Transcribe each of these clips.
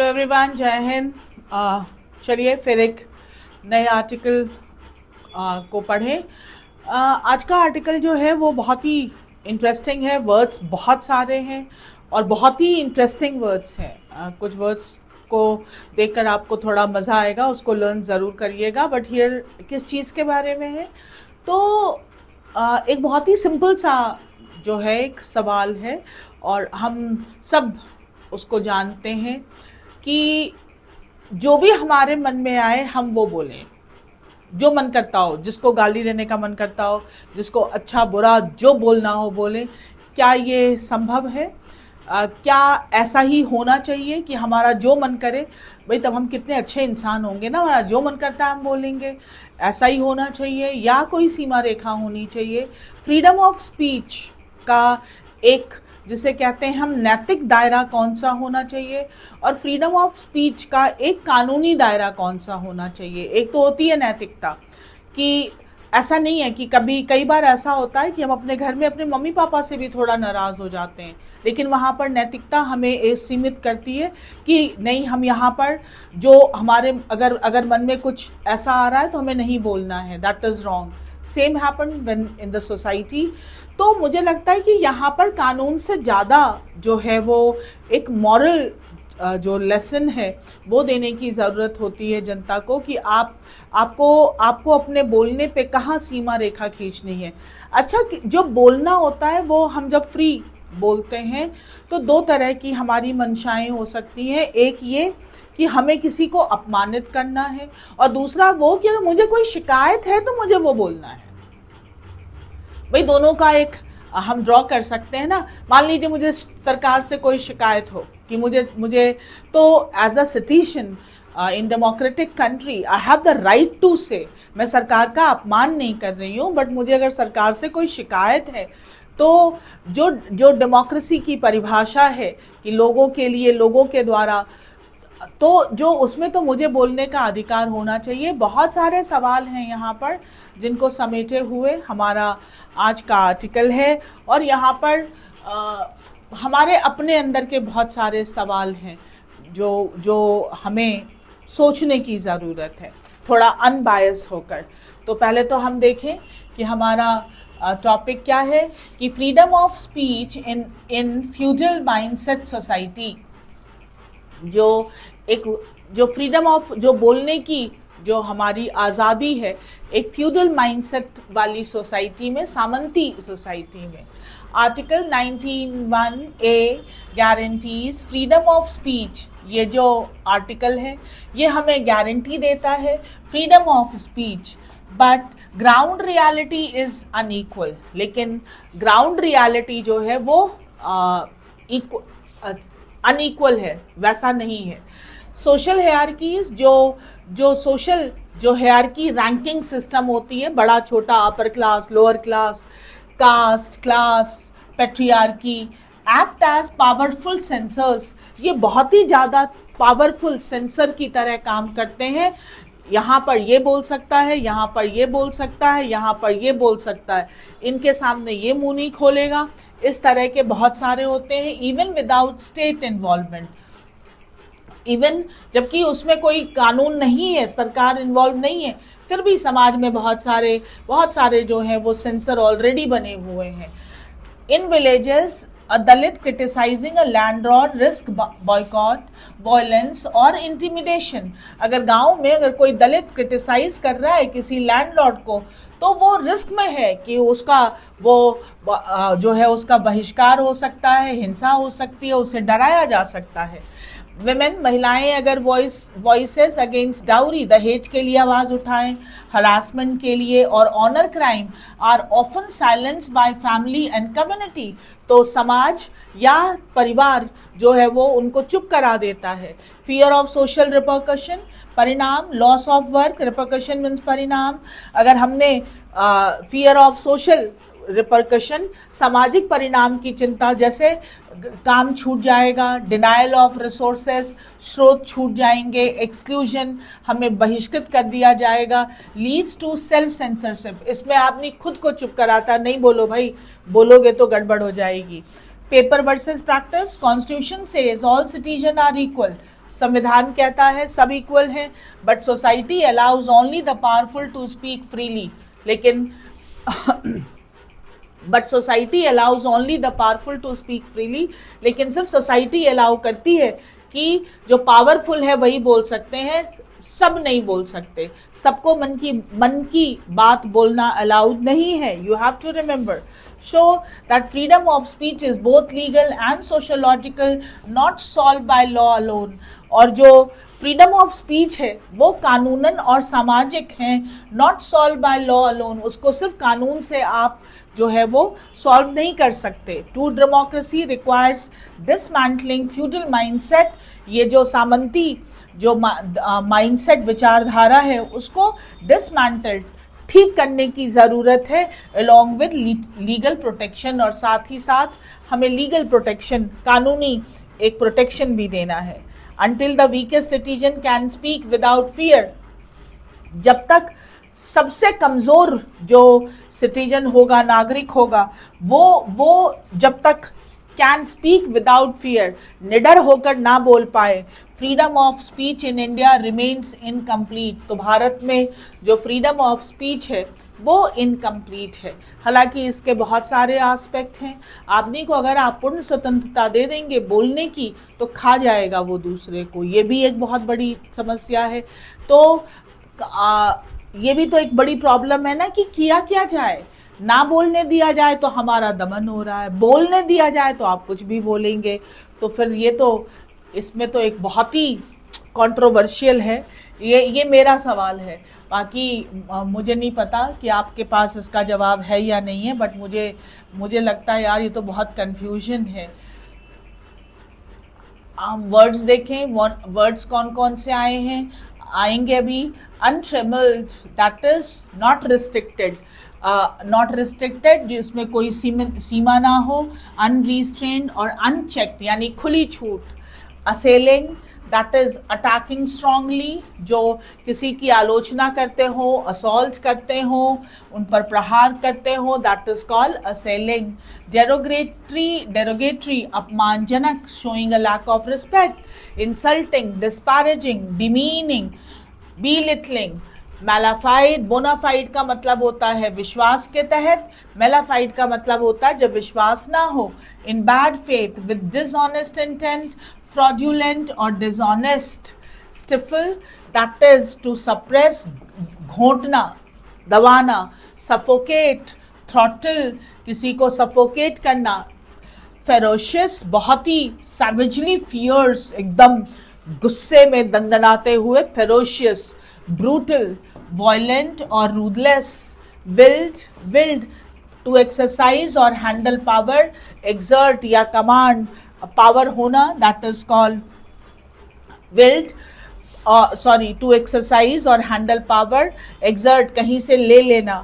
Everyone, जय हिंद। चलिए फिर एक नए आर्टिकल को पढ़ें। आज का आर्टिकल जो है वो बहुत ही इंटरेस्टिंग है। वर्ड्स बहुत सारे हैं और बहुत ही इंटरेस्टिंग वर्ड्स हैं। कुछ वर्ड्स को देखकर आपको थोड़ा मज़ा आएगा, उसको लर्न ज़रूर करिएगा। बट हियर किस चीज़ के बारे में है, तो एक बहुत ही सिंपल सा जो है एक सवाल है और हम सब उसको जानते हैं कि जो भी हमारे मन में आए हम वो बोलें, जो मन करता हो, जिसको गाली देने का मन करता हो, जिसको अच्छा बुरा जो बोलना हो बोले। क्या ये संभव है? क्या ऐसा ही होना चाहिए कि हमारा जो मन करे भाई, तब हम कितने अच्छे इंसान होंगे ना। हमारा जो मन करता है हम बोलेंगे, ऐसा ही होना चाहिए या कोई सीमा रेखा होनी चाहिए? फ्रीडम ऑफ स्पीच का एक जिसे कहते हैं हम नैतिक दायरा कौन सा होना चाहिए और फ्रीडम ऑफ स्पीच का एक कानूनी दायरा कौन सा होना चाहिए? एक तो होती है नैतिकता कि ऐसा नहीं है कि कई बार ऐसा होता है कि हम अपने घर में अपने मम्मी पापा से भी थोड़ा नाराज़ हो जाते हैं, लेकिन वहाँ पर नैतिकता हमें सीमित करती है कि नहीं, हम यहाँ पर जो हमारे अगर मन में कुछ ऐसा आ रहा है तो हमें नहीं बोलना है। That is wrong. Same happen when in the society. तो मुझे लगता है कि यहाँ पर कानून से ज़्यादा जो है वो एक मॉरल जो लेसन है वो देने की ज़रूरत होती है जनता को कि आपको अपने बोलने पे कहाँ सीमा रेखा खींचनी है। अच्छा, जो बोलना होता है वो हम जब फ्री बोलते हैं तो दो तरह की हमारी मंशाएं हो सकती हैं। एक ये कि हमें किसी को अपमानित करना है और दूसरा वो कि अगर मुझे कोई शिकायत है तो मुझे वो बोलना है। भाई दोनों का एक हम ड्रॉ कर सकते हैं ना। मान लीजिए मुझे सरकार से कोई शिकायत हो कि मुझे तो as a citizen in democratic country I have the right to say, मैं सरकार का अपमान नहीं कर रही हूँ, बट मुझे अगर सरकार से कोई शिकायत है तो जो डेमोक्रेसी की परिभाषा है कि लोगों के लिए, लोगों के द्वारा, तो जो उसमें तो मुझे बोलने का अधिकार होना चाहिए। बहुत सारे सवाल हैं यहाँ पर जिनको समेटे हुए हमारा आज का आर्टिकल है और यहाँ पर हमारे अपने अंदर के बहुत सारे सवाल हैं जो हमें सोचने की ज़रूरत है, थोड़ा अनबायस होकर। तो पहले तो हम देखें कि हमारा टॉपिक क्या है कि freedom of speech in feudal mindset society. जो फ्रीडम ऑफ जो बोलने की जो हमारी आज़ादी है एक फ्यूडल माइंडसेट वाली सोसाइटी में, सामंती सोसाइटी में। Article 19(1)(a) guarantees freedom of speech. ये जो आर्टिकल है ये हमें गारंटी देता है freedom of speech, but ground reality is unequal. लेकिन ग्राउंड रियलिटी जो है वो अनइक्वल है, वैसा नहीं है। सोशल हायरार्कीज जो सोशल जो हायरार्की रैंकिंग सिस्टम होती है, बड़ा छोटा, upper class, lower class, caste, class, patriarchy, act as powerful censors. ये बहुत ही ज़्यादा पावरफुल सेंसर की तरह काम करते हैं। यहाँ पर ये बोल सकता है, यहाँ पर ये बोल सकता है, यहाँ पर ये बोल सकता है, इनके सामने ये मुंह नहीं खोलेगा। इस तरह के बहुत सारे होते हैं, even without state involvement, even जबकि उसमें कोई कानून नहीं है, सरकार इन्वॉल्व नहीं है, फिर भी समाज में बहुत सारे जो हैं वो सेंसर ऑलरेडी बने हुए हैं। In villages a Dalit criticising a landlord risk boycott, violence और इंटिमिडेशन। अगर गांव में अगर कोई दलित क्रिटिसाइज कर रहा है किसी लैंडलॉर्ड को तो वो रिस्क में है कि उसका जो है उसका बहिष्कार हो सकता है, हिंसा हो सकती है, उसे डराया जा सकता है। विमेन, महिलाएं अगर वॉइसेस अगेंस्ट डाउरी, दहेज के लिए आवाज़ उठाएं, हरासमेंट के लिए और honour crime are often silenced by family and community, तो समाज या परिवार जो है वो उनको चुप करा देता है। फियर ऑफ सोशल रिपरकशन, परिणाम, loss of work, repercussion means परिणाम। अगर हमने फियर ऑफ सोशल रिपरकशन, सामाजिक परिणाम की चिंता, जैसे काम छूट जाएगा, डिनायल ऑफ रिसोर्सेस, स्रोत छूट जाएंगे, एक्सक्लूजन, हमें बहिष्कृत कर दिया जाएगा, लीड्स टू सेल्फ सेंसरशिप। इसमें आदमी खुद को चुप कराता, नहीं बोलो भाई, बोलोगे तो गड़बड़ हो जाएगी। Paper versus practice, constitution says all citizen are equal, संविधान कहता है सब इक्वल हैं, but society allows only the powerful to speak freely, लेकिन but society allows only the powerful to speak freely, लेकिन सिर्फ सोसाइटी अलाउ करती है कि जो पावरफुल है वही बोल सकते हैं, सब नहीं बोल सकते, सबको मन की बात बोलना अलाउड नहीं है. You have to remember. So that freedom of speech is both legal and sociological, not solved by law alone. और जो फ्रीडम ऑफ स्पीच है वो कानूनन और सामाजिक है, not solve by law alone. उसको सिर्फ कानून से आप जो है वो सॉल्व नहीं कर सकते. True democracy requires dismantling feudal mindset. ये जो सामंती जो माइंडसेट विचारधारा है उसको डिसमैंटल ठीक करने की ज़रूरत है, अलॉन्ग विद लीगल प्रोटेक्शन. और साथ ही साथ हमें लीगल प्रोटेक्शन, कानूनी एक प्रोटेक्शन भी देना है. Until the weakest citizen can speak without fear. जब तक सबसे कमज़ोर जो सिटीजन होगा, नागरिक होगा, वो जब तक कैन स्पीक विदाउट फियर, निडर होकर ना बोल पाए, freedom of speech in India remains incomplete. तो भारत में जो फ्रीडम ऑफ स्पीच है वो इनकम्प्लीट है. हालांकि इसके बहुत सारे एस्पेक्ट हैं. आदमी को अगर आप पूर्ण स्वतंत्रता दे देंगे बोलने की तो खा जाएगा वो दूसरे को, ये भी एक बहुत बड़ी समस्या है. तो ये भी तो एक बड़ी प्रॉब्लम है ना कि किया क्या जाए. ना बोलने दिया जाए तो हमारा दमन हो रहा है, बोलने दिया जाए तो आप कुछ भी बोलेंगे. तो फिर ये तो इसमें तो एक बहुत ही कंट्रोवर्शियल है. ये मेरा सवाल है. बाकी मुझे नहीं पता कि आपके पास इसका जवाब है या नहीं है, बट मुझे लगता है यार ये तो बहुत कंफ्यूजन है. वर्ड्स देखें, वर्ड्स कौन कौन से आएंगे अभी. Untrammelled, that is not restricted. Not restricted जिसमें कोई सीमा ना हो. अनरिस्ट्रेन्ड और अनचेक्ड यानी खुली छूट. असेलिंग, दैट इज अटैकिंग स्ट्रांगली, जो किसी की आलोचना करते हो, असॉल्ट करते हो, उन पर प्रहार करते हो, that is called assailing. Derogatory, अपमानजनक, showing a lack of respect. Insulting, disparaging, demeaning, belittling. Malafide, bonafide का मतलब होता है विश्वास के तहत. मेलाफाइड का मतलब होता है जब विश्वास ना हो. In bad faith, with dishonest intent, fraudulent or dishonest. Stifle, that is to suppress, घोंटना, दबाना. Suffocate, throttle, किसी को suffocate करना. Ferocious, बहुत ही savagely fierce, एकदम गुस्से में दंदनाते हुए ferocious. Brutal, violent or ruthless. Willed, to exercise or handle power, exert या command, पावर होना, that is called wield. To exercise और हैंडल पावर. एग्जर्ट, कहीं से ले लेना.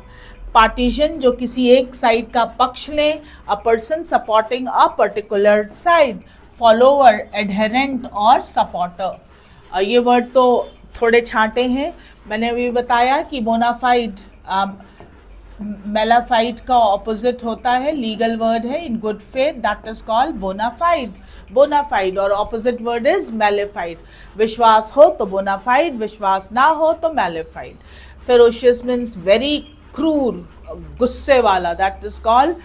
पार्टीशन, जो किसी एक साइड का पक्ष ले. A person supporting a particular side. Follower, adherent और सपोर्टर. ये वर्ड तो थोड़े छांटे हैं. मैंने अभी बताया कि बोनाफाइड मेलाफाइड का ऑपोजिट होता है, लीगल वर्ड है. In good faith, that is called bona fide. और ऑपोजिट वर्ड इज मेलेफाइड. विश्वास हो तो बोनाफाइड, विश्वास ना हो तो मेलेफाइड. फेरोशियस मीन्स वेरी क्रूर, गुस्से वाला, that is called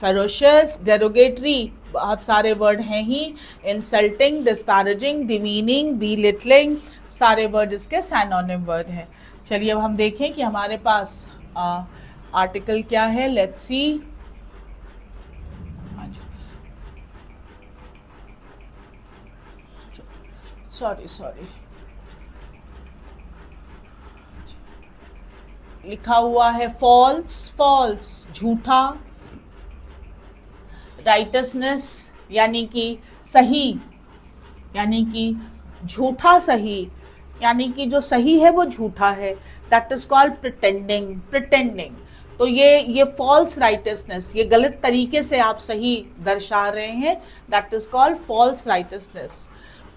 ferocious. Derogatory, बहुत सारे वर्ड हैं ही. इंसल्टिंग, डिस्पैरेजिंग, डिमीनिंग, बीलिटलिंग, सारे वर्ड इसके सिनोनिम वर्ड हैं. चलिए अब हम देखें कि हमारे पास आर्टिकल क्या है. Let's see. सॉरी लिखा हुआ है फॉल्स, झूठा. राइटसनेस यानी कि सही, यानी कि झूठा सही, यानी कि जो सही है वो झूठा है. That is called pretending. तो ये फॉल्स राइटसनेस, ये गलत तरीके से आप सही दर्शा रहे हैं. That is called false righteousness.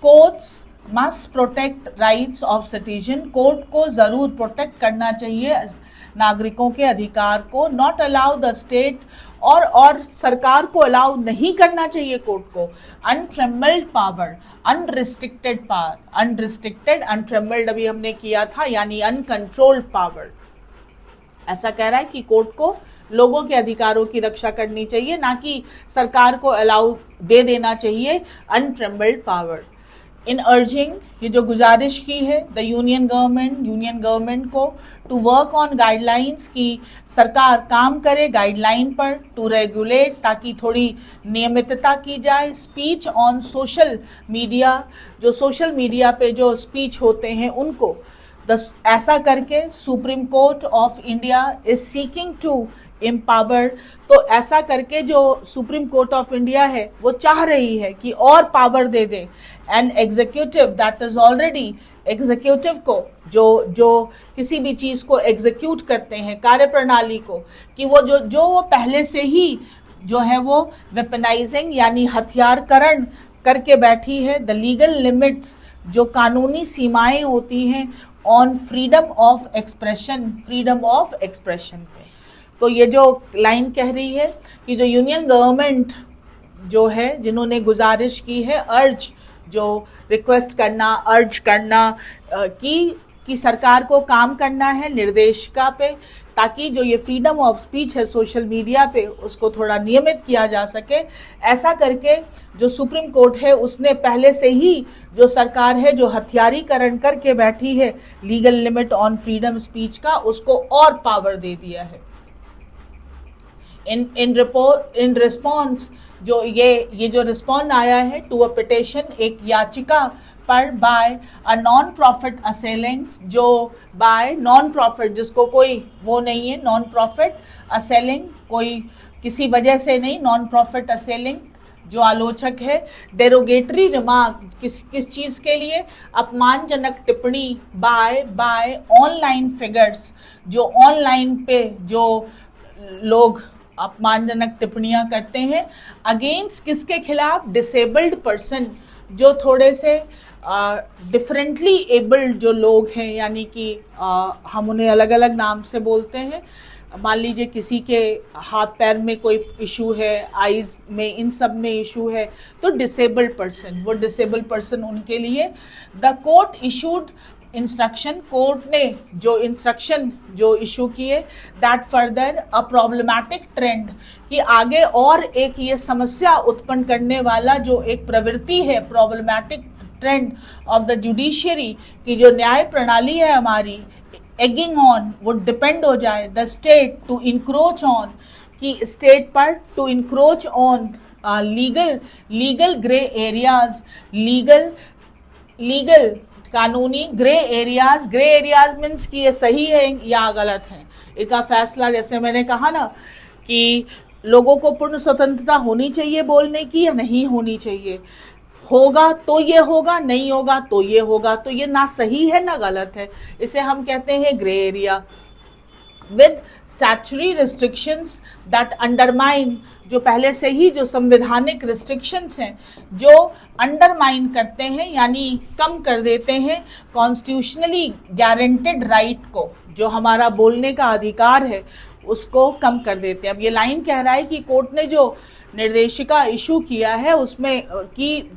Courts must protect rights of citizen. Court को जरूर प्रोटेक्ट करना चाहिए नागरिकों के अधिकार को, नॉट अलाउ द स्टेट, और सरकार को अलाउ नहीं करना चाहिए कोर्ट को अनट्रेमल्ड पावर, अनरिस्ट्रिक्टेड पावर, अनरिस्ट्रिक्टेड, अनट्रेमल्ड अभी हमने किया था, यानी अनकंट्रोल्ड पावर। ऐसा कह रहा है कि कोर्ट को लोगों के अधिकारों की रक्षा करनी चाहिए, ना कि सरकार को अलाउ दे देना चाहिए अनट्रेमल्ड पावर। इन अर्जिंग, ये जो गुजारिश की है द यूनियन गवर्नमेंट को टू वर्क ऑन गाइडलाइंस, की सरकार काम करे गाइडलाइन पर, टू रेगुलेट, ताकि थोड़ी नियमितता की जाए, स्पीच ऑन सोशल मीडिया, जो सोशल मीडिया पे जो स्पीच होते हैं उनको, ऐसा करके Supreme Court of India is seeking to empower, तो ऐसा करके जो सुप्रीम कोर्ट ऑफ इंडिया है वो चाह रही है कि और power they they and executive that is already, executive को जो किसी भी चीज को एग्जीक्यूट करते हैं, कार्य प्रणाली को, कि वो जो वो पहले से ही जो है वो वेपनाइजिंग यानी हथियारकरण करके बैठी है, द लीगल लिमिट्स, जो कानूनी सीमाएं होती हैं, ऑन फ्रीडम ऑफ एक्सप्रेशन पे। तो ये जो लाइन कह रही है कि जो यूनियन गवर्नमेंट जो है, जिन्होंने गुजारिश की है, रिक्वेस्ट करना, अर्ज करना कि सरकार को काम करना है निर्देशिका पे, ताकि जो ये फ्रीडम ऑफ स्पीच है सोशल मीडिया पे उसको थोड़ा नियमित किया जा सके। ऐसा करके जो सुप्रीम कोर्ट है उसने पहले से ही जो सरकार है जो हथियारीकरण करके बैठी है legal limit on freedom speech का, उसको और पावर दे दिया है। इन रिस्पॉन्स, जो ये जो रिस्पॉन्ड आया है टू अ पिटिशन, एक याचिका पर बाय अ नॉन प्रॉफिट असेलिंग, जो बाय नॉन प्रॉफिट, जिसको कोई वो नहीं है, नॉन प्रॉफिट असेलिंग, कोई किसी वजह से नहीं, नॉन प्रॉफिट असेलिंग जो आलोचक है, डेरोगेटरी रिमार्क, किस चीज के लिए, अपमानजनक टिप्पणी बाय ऑनलाइन फिगर्स, जो ऑनलाइन पे जो लोग अपमानजनक टिप्पणियां करते हैं, अगेंस्ट किसके खिलाफ, डिसेबल्ड पर्सन, जो थोड़े से डिफरेंटली एबल्ड जो लोग हैं, यानी कि हम उन्हें अलग अलग नाम से बोलते हैं। मान लीजिए किसी के हाथ पैर में कोई इशू है, आईज में, इन सब में इशू है, तो डिसेबल्ड पर्सन, वो डिसेबल्ड पर्सन उनके लिए the court issued instruction, court ने जो इंस्ट्रक्शन जो इशू किए, that further a problematic trend, कि आगे और एक ये समस्या उत्पन्न करने वाला जो एक प्रवृत्ति है, problematic trend of the judiciary, की जो न्याय प्रणाली है हमारी, एगिंग ऑन, वो डिपेंड हो जाए, the state to encroach on, कि स्टेट पर to encroach on legal grey areas, legal कानूनी ग्रे एरियाज मीन्स कि ये सही है या गलत है, इनका फैसला, जैसे मैंने कहा ना कि लोगों को पूर्ण स्वतंत्रता होनी चाहिए बोलने की या नहीं होनी चाहिए, होगा तो ये होगा, नहीं होगा तो ये होगा, तो ये ना सही है ना गलत है, इसे हम कहते हैं grey area. With statutory restrictions that undermine, जो पहले से ही जो संवैधानिक रिस्ट्रिक्शंस हैं जो अंडरमाइन करते हैं यानी कम कर देते हैं कॉन्स्टिट्यूशनली गारंटेड राइट को, जो हमारा बोलने का अधिकार है उसको कम कर देते हैं। अब ये लाइन कह रहा है कि कोर्ट ने जो निर्देशिका इशू किया है उसमें कि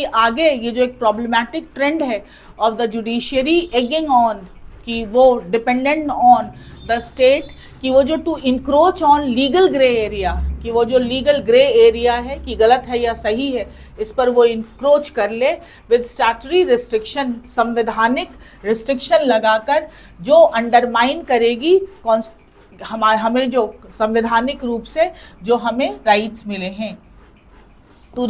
आगे ये जो एक प्रॉब्लमैटिक ट्रेंड है of the judiciary egging on, कि वो डिपेंडेंट ऑन द स्टेट, कि वो जो to encroach on legal grey area, कि वो जो लीगल ग्रे एरिया है कि गलत है या सही है, इस पर वो इंक्रोच कर ले विद स्टैट्यूटरी रिस्ट्रिक्शन, संवैधानिक रिस्ट्रिक्शन लगाकर, जो अंडरमाइन करेगी हमें जो संवैधानिक रूप से जो हमें राइट्स मिले हैं। टू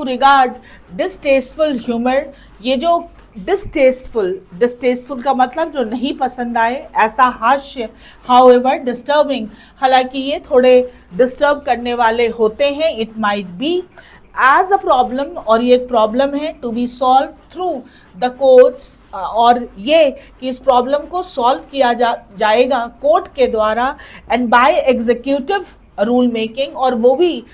रिगार्ड डिस्टेस्टफुल ह्यूमर, ये जो डिस्टेस्टफुल का मतलब जो नहीं पसंद आए, ऐसा हास्य, हाउएवर डिस्टर्बिंग, हालांकि ये थोड़े डिस्टर्ब करने वाले होते हैं, it might be as a problem, और ये एक प्रॉब्लम है to be solve through the courts, और ये कि इस प्रॉब्लम को सॉल्व किया जाएगा कोर्ट के द्वारा, and by executive rule making, और वो भी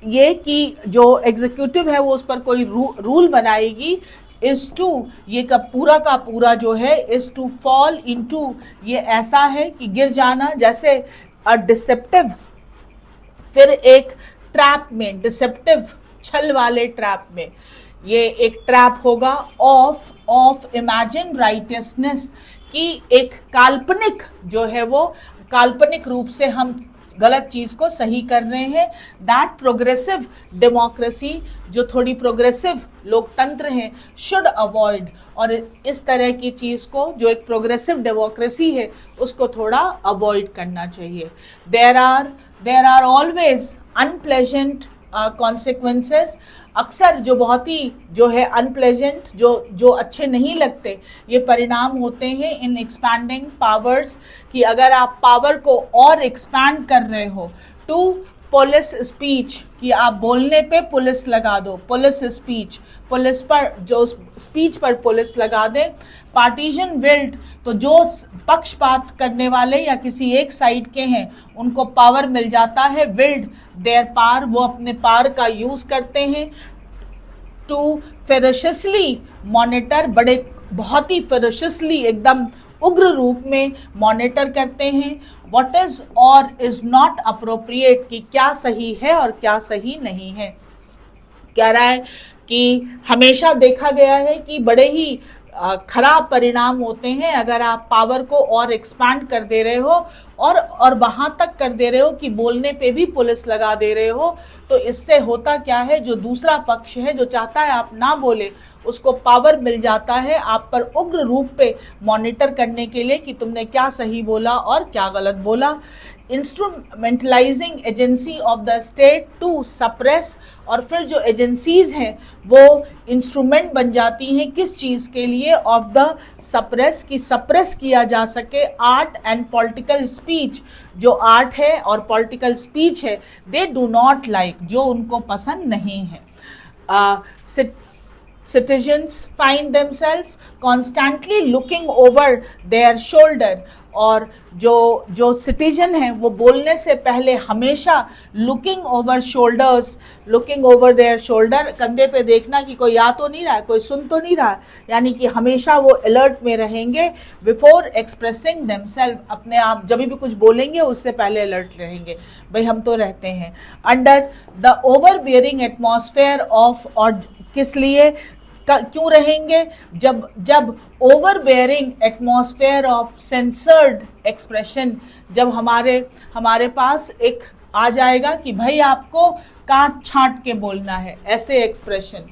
ये कि जो एग्जीक्यूटिव है वो उस पर कोई रूल बनाएगी इज टू, ये का पूरा जो है इज टू फॉल इनटू, ये ऐसा है कि गिर जाना, जैसे अ डिसेप्टिव, फिर एक ट्रैप में, डिसेप्टिव छल वाले ट्रैप में, ये एक ट्रैप होगा ऑफ इमेजिन राइटियसनेस, कि एक काल्पनिक जो है वो काल्पनिक रूप से हम गलत चीज को सही कर रहे हैं। दैट प्रोग्रेसिव डेमोक्रेसी, जो थोड़ी प्रोग्रेसिव लोकतंत्र है, शुड अवॉइड, और इस तरह की चीज को जो एक प्रोग्रेसिव डेमोक्रेसी है उसको थोड़ा अवॉइड करना चाहिए। There are always unpleasant consequences, अक्सर जो बहुत ही जो है अनप्लेजेंट, जो अच्छे नहीं लगते, ये परिणाम होते हैं इन एक्सपैंडिंग पावर्स, कि अगर आप पावर को और एक्सपैंड कर रहे हो टू पुलिस स्पीच, कि आप बोलने पे पुलिस लगा दो, पुलिस स्पीच, पुलिस पर जो स्पीच पर पुलिस लगा दे, पार्टीजन विल्ड, तो जो पक्षपात करने वाले या किसी एक साइड के हैं उनको पावर मिल जाता है, विल्ड देयर पावर, वो अपने पावर का यूज करते हैं, टू फेरोशियसली मॉनिटर, बहुत ही फेरोशियसली एकदम उग्र रूप में मॉनिटर करते हैं, व्हाट इज और इज नॉट अप्रोप्रिएट, कि क्या सही है और क्या सही नहीं है। कह रहा है कि हमेशा देखा गया है कि बड़े ही खराब परिणाम होते हैं अगर आप पावर को और एक्सपैंड कर दे रहे हो और वहां तक कर दे रहे हो कि बोलने पे भी पुलिस लगा दे रहे हो। तो इससे होता क्या है, जो दूसरा पक्ष है जो चाहता है आप ना बोले, उसको पावर मिल जाता है आप पर उग्र रूप पे मॉनिटर करने के लिए कि तुमने क्या सही बोला और क्या गलत बोला। Instrumentalising agency of the state to suppress, और फिर जो एजेंसीज हैं वो इंस्ट्रूमेंट बन जाती हैं किस चीज के लिए, ऑफ द सप्रेस, की सप्रेस किया जा सके आर्ट एंड पॉलिटिकल स्पीच, जो आर्ट है और पॉलिटिकल स्पीच है, दे डू नॉट लाइक, जो उनको पसंद नहीं है। Citizens find themselves constantly looking over their shoulder, और जो सिटीजन है वो बोलने से पहले हमेशा looking over shoulders, looking over there shoulder, कंधे पे देखना कि कोई आ तो नहीं रहा है, कोई सुन तो नहीं रहा है, यानी कि हमेशा वो अलर्ट में रहेंगे। बिफोर एक्सप्रेसिंग देमसेल्फ, अपने आप जब भी कुछ बोलेंगे उससे पहले अलर्ट रहेंगे, भाई हम तो रहते हैं। Under the overbearing atmosphere of, और किस लिए क्यों रहेंगे, जब overbearing atmosphere of censored expression, जब हमारे पास एक आ जाएगा कि भाई आपको काट छांट के बोलना है, ऐसे expression.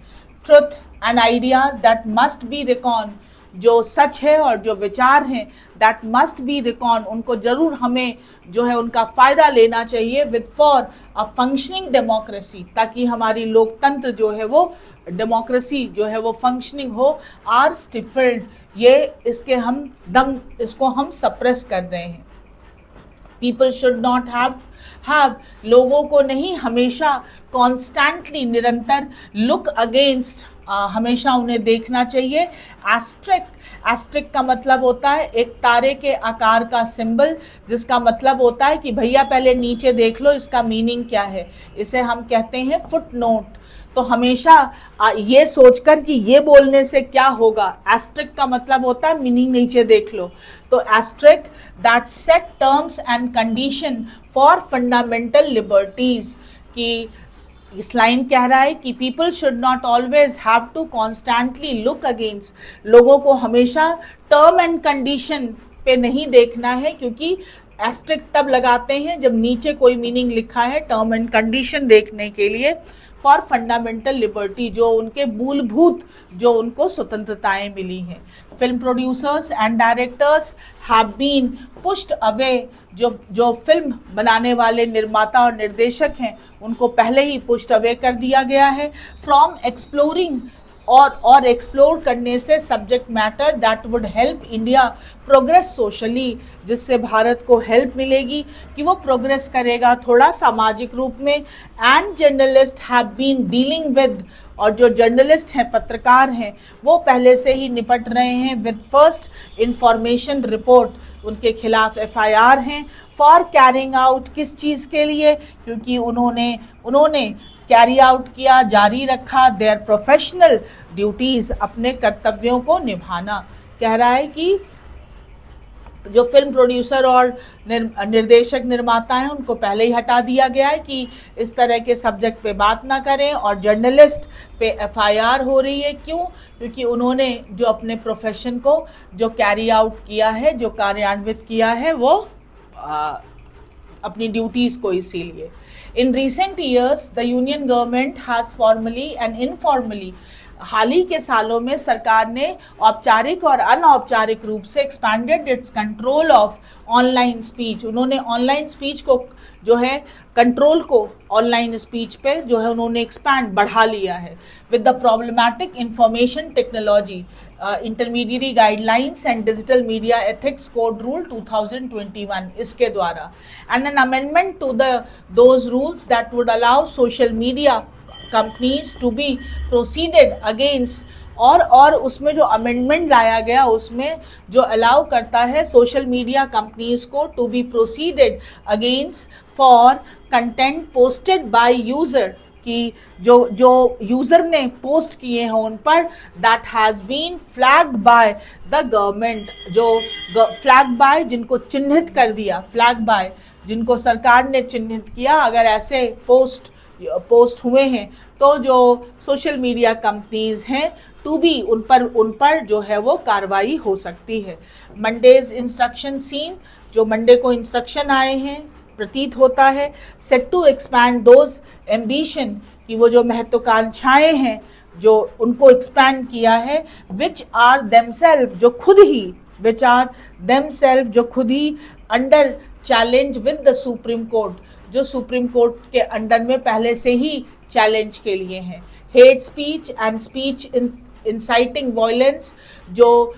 Truth and ideas that must be recon, जो सच है और जो विचार हैं दैट मस्ट बी रिकॉन, उनको जरूर हमें जो है उनका फायदा लेना चाहिए, with for a functioning democracy, ताकि हमारी लोकतंत्र जो है वो डेमोक्रेसी जो है वो फंक्शनिंग हो। आर स्टिफल्ड, ये इसको हम सप्रेस कर रहे हैं। पीपल शुड नॉट हैव, लोगों को नहीं हमेशा कॉन्स्टेंटली, निरंतर, लुक अगेंस्ट, हमेशा उन्हें देखना चाहिए। एस्ट्रिक का मतलब होता है एक तारे के आकार का सिंबल, जिसका मतलब होता है कि भैया पहले नीचे देख लो इसका मीनिंग क्या है, इसे हम कहते हैं फुट नोट। तो हमेशा ये सोचकर कि ये बोलने से क्या होगा, एस्ट्रिक का मतलब होता है मीनिंग नीचे देख लो। तो एस्ट्रिक that set terms and condition for fundamental liberties, कि इस लाइन कह रहा है कि people should not always have to constantly look against, लोगों को हमेशा टर्म एंड कंडीशन पे नहीं देखना है, क्योंकि एस्ट्रिक तब लगाते हैं जब नीचे कोई मीनिंग लिखा है, टर्म एंड कंडीशन देखने के लिए। फॉर फंडामेंटल लिबर्टी, जो उनके मूलभूत जो उनको स्वतंत्रताएं मिली हैं। Film producers and directors have been pushed away, जो फिल्म बनाने वाले निर्माता और निर्देशक हैं उनको पहले ही पुश्ड अवे कर दिया गया है। फ्रॉम एक्सप्लोरिंग, और एक्सप्लोर करने से subject matter that would help India progress socially, जिससे भारत को हेल्प मिलेगी कि वो प्रोग्रेस करेगा थोड़ा सामाजिक रूप में। And journalist have been dealing with, और जो जर्नलिस्ट हैं, पत्रकार हैं, वो पहले से ही निपट रहे हैं विद फर्स्ट इंफॉर्मेशन रिपोर्ट, उनके खिलाफ FIR हैं। फॉर कैरिंग आउट, किस चीज़ के लिए, क्योंकि उन्होंने कैरी आउट किया, जारी रखा देयर प्रोफेशनल ड्यूटीज, अपने कर्तव्यों को निभाना। कह रहा है कि जो फिल्म प्रोड्यूसर और निर्देशक निर्माता हैं उनको पहले ही हटा दिया गया है कि इस तरह के सब्जेक्ट पे बात ना करें, और जर्नलिस्ट पे एफआईआर हो रही है। क्यों? क्योंकि उन्होंने जो अपने प्रोफेशन को जो कैरी आउट किया है, जो कार्यान्वित किया है, वो अपनी ड्यूटीज को इसीलिए। In recent years the union government has formally and informally, हाल ही के सालों में सरकार ने औपचारिक और अनौपचारिक रूप से expanded it's control of online speech. उन्होंने ऑनलाइन स्पीच को जो है कंट्रोल को ऑनलाइन स्पीच पे जो है उन्होंने एक्सपैंड बढ़ा लिया है with the problematic information technology intermediary guidelines and digital media ethics code rule 2021 इसके द्वारा, and an amendment to those rules that would allow social media companies to be proceeded against, और उसमें जो अमेंडमेंट लाया गया उसमें जो अलाउ करता है सोशल मीडिया कंपनीज को to be proceeded against for content posted by user, कि जो यूजर ने पोस्ट किए हैं उन पर that has been flagged by the government, जो फ्लैग बाय जिनको चिन्हित कर दिया, फ्लैग बाय जिनको सरकार ने चिन्हित किया, अगर ऐसे पोस्ट हुए हैं तो जो सोशल मीडिया कंपनीज हैं टू बी उन पर जो है वो कार्रवाई हो सकती है। मंडेज इंस्ट्रक्शन सीन, जो मंडे को इंस्ट्रक्शन आए हैं प्रतीत होता है, set to expand those ambition, कि वो जो महत्वाकांक्षाएं हैं जो उनको एक्सपैंड किया है, विच आर देमसेल्फ, जो खुद ही under challenge with the supreme court, जो सुप्रीम कोर्ट के अंडर में पहले से ही चैलेंज के लिए हैं। Hate speech and speech inciting violence, जो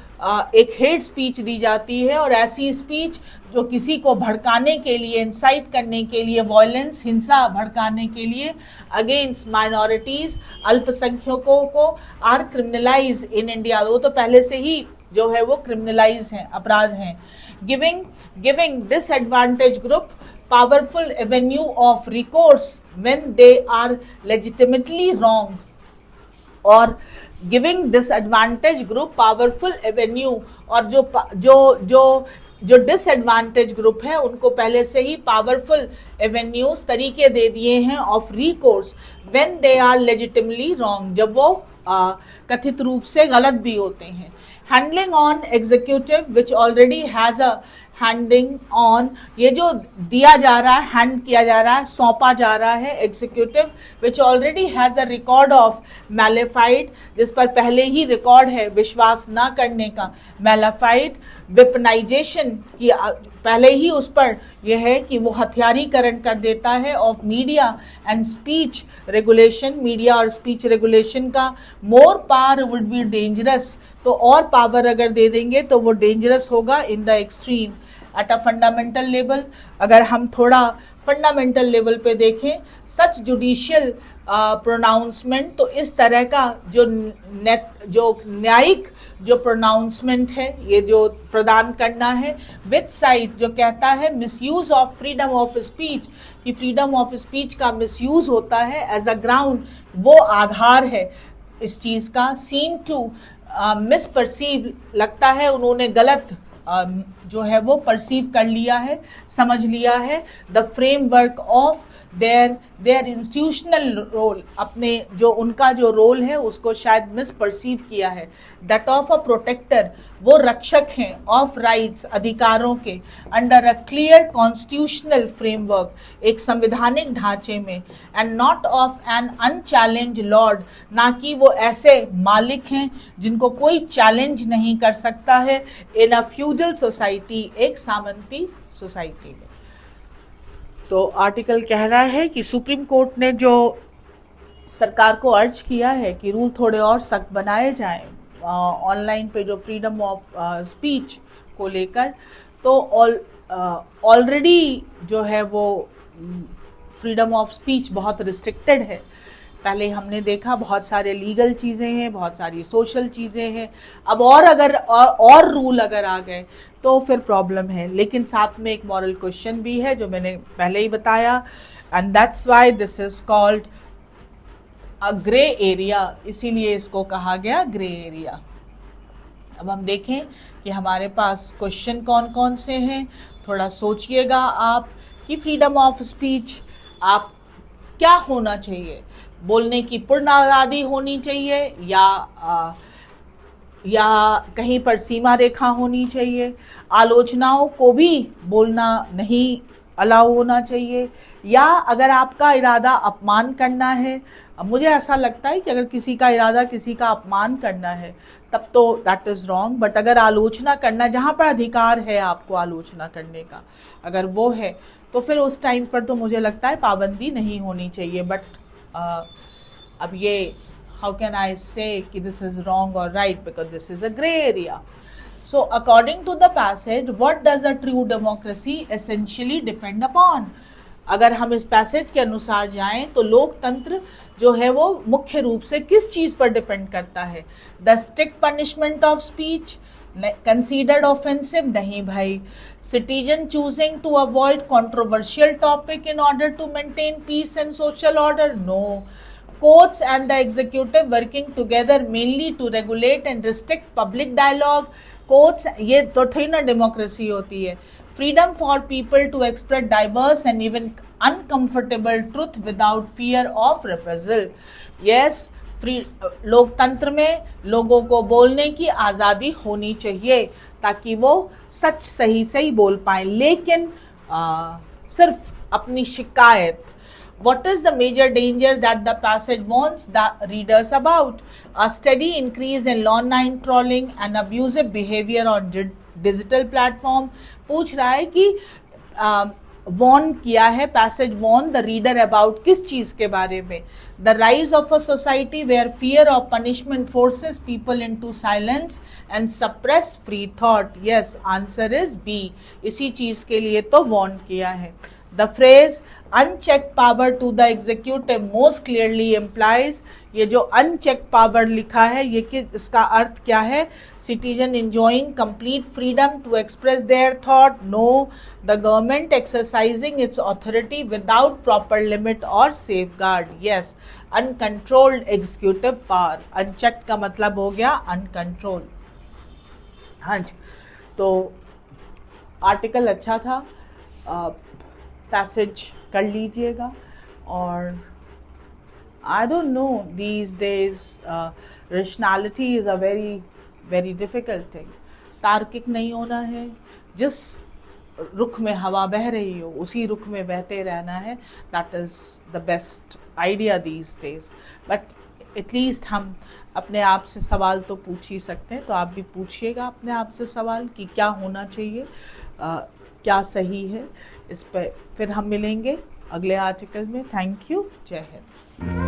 एक हेट स्पीच दी जाती है और ऐसी स्पीच जो किसी को भड़काने के लिए, इंसाइट करने के लिए, वायलेंस, हिंसा भड़काने के लिए अगेंस्ट माइनॉरिटीज, अल्पसंख्यकों को आर क्रिमिनलाइज इन इंडिया, वो तो पहले से ही जो है वो क्रिमिनलाइज हैं, अपराध हैं। Giving disadvantage group powerful avenue of recourse when they are legitimately wrong, और giving disadvantage group powerful avenue, और जो डिसएडवांटेज ग्रुप है उनको पहले से ही पावरफुल एवेन्यूज, तरीके दे दिए हैं of recourse when they are legitimately wrong, जब वो कथित रूप से गलत भी होते हैं। Handling on executive which already has a handing on, ये जो दिया जा रहा है, हैंड किया जा रहा है, सौंपा जा रहा है executive which already has a record of malafide, जिस पर पहले ही रिकॉर्ड है विश्वास न करने का, मैलेफाइड वेपनाइजेशन की पहले ही उस पर यह है कि वो हथियारीकरण कर देता है of media and speech regulation, media और स्पीच रेगुलेशन का। More power would be dangerous, तो और पावर अगर दे देंगे तो वो डेंजरस होगा in the extreme. At a fundamental level, अगर हम थोड़ा फंडामेंटल लेवल पे देखें, सच जुडिशियल प्रोनाउंसमेंट, तो इस तरह का जो न्यायिक जो प्रोनाउंसमेंट है, ये जो प्रदान करना है, विद साइड जो कहता है misuse of freedom of speech, कि फ्रीडम ऑफ स्पीच का मिसयूज होता है एज अ ग्राउंड, वो आधार है इस चीज का। सीम टू मिसपरसीव, लगता है उन्होंने गलत जो है वो परसीव कर लिया है, समझ लिया है, the framework of their institutional role, अपने जो उनका जो रोल है उसको शायद मिसपरसीव किया है। दैट ऑफ अ प्रोटेक्टर, वो रक्षक हैं ऑफ राइट्स, अधिकारों के, under a clear constitutional framework, एक संवैधानिक ढांचे में, and not of an unchallenged lord, ना कि वो ऐसे मालिक हैं जिनको कोई चैलेंज नहीं कर सकता है, इन अ फ्यूडल सोसाइटी, एक सामंती सोसाइटी में। तो आर्टिकल कह रहा है कि सुप्रीम कोर्ट ने जो सरकार को अर्ज किया है कि रूल थोड़े और सख्त बनाए जाएं ऑनलाइन पे जो फ्रीडम ऑफ स्पीच को लेकर, तो ऑलरेडी जो है वो फ्रीडम ऑफ स्पीच बहुत रिस्ट्रिक्टेड है। पहले हमने देखा बहुत सारे लीगल चीज़ें हैं, बहुत सारी सोशल चीज़ें हैं, अब और अगर और रूल अगर आ गए तो फिर प्रॉब्लम है। लेकिन साथ में एक मॉरल क्वेश्चन भी है जो मैंने पहले ही बताया, and that's why this is called grey area, इसीलिए इसको कहा गया ग्रे एरिया। अब हम देखें कि हमारे पास क्वेश्चन कौन कौन से हैं, थोड़ा सोचिएगा आप कि फ्रीडम ऑफ स्पीच आप क्या होना चाहिए, बोलने की पूर्ण आज़ादी होनी चाहिए या कहीं पर सीमा रेखा होनी चाहिए, आलोचनाओं को भी बोलना नहीं अलाउ होना चाहिए, या अगर आपका इरादा अपमान करना है, अब मुझे ऐसा लगता है कि अगर किसी का इरादा किसी का अपमान करना है तब तो दैट इज़ रॉन्ग, बट अगर आलोचना करना, जहाँ पर अधिकार है आपको आलोचना करने का, अगर वो है तो फिर उस टाइम पर तो मुझे लगता है पाबंदी नहीं होनी चाहिए। बट अब ये how can I say कि this is wrong or right, because this is a gray area. So according to the passage, what does a true democracy essentially depend upon? अगर हम इस पैसेज के अनुसार जाएं तो लोकतंत्र जो है वो मुख्य रूप से किस चीज पर डिपेंड करता है? The strict punishment of speech considered offensive? नहीं भाई। Citizen choosing to avoid controversial topic in order to maintain peace and social order? No. Courts and the executive working together mainly to regulate and restrict public dialogue? Courts, ये तो थी ना democracy होती है। Freedom for people to express diverse and even uncomfortable truth without fear of reprisal? Yes, लोकतंत्र में लोगों को बोलने की आज़ादी होनी चाहिए ताकि वो सच सही बोल पाए, लेकिन सिर्फ अपनी शिकायत। What is the major danger that the passage warns the readers about? A steady increase in online trolling and abusive behavior on digital platform. पूछ रहा है कि warn किया है, passage warn the reader about किस चीज के बारे में? The rise of a society where fear of punishment forces people into silence and suppress free thought. Yes, answer is B. इसी चीज के लिए तो warn किया है। The phrase unchecked power to the executive most clearly implies, ये जो unchecked power लिखा है ये इसका अर्थ क्या है? Citizen enjoying complete freedom to express their thought? No, the government exercising its authority without proper limit or safeguard. Yes, uncontrolled executive power. Unchecked का मतलब हो गया uncontrolled। हाँ जी, तो आर्टिकल अच्छा था, पैसेज कर लीजिएगा। और I don't know, these days rationality is a very very difficult thing. तार्किक नहीं होना है, जिस रुख में हवा बह रही हो उसी रुख में बहते रहना है। That is the best idea these days. But at least हम अपने आप से सवाल तो पूछ ही सकते हैं, तो आप भी पूछिएगा अपने आप से सवाल कि क्या होना चाहिए, क्या सही है। इस पर फिर हम मिलेंगे अगले आर्टिकल में। थैंक यू, जय हिंद।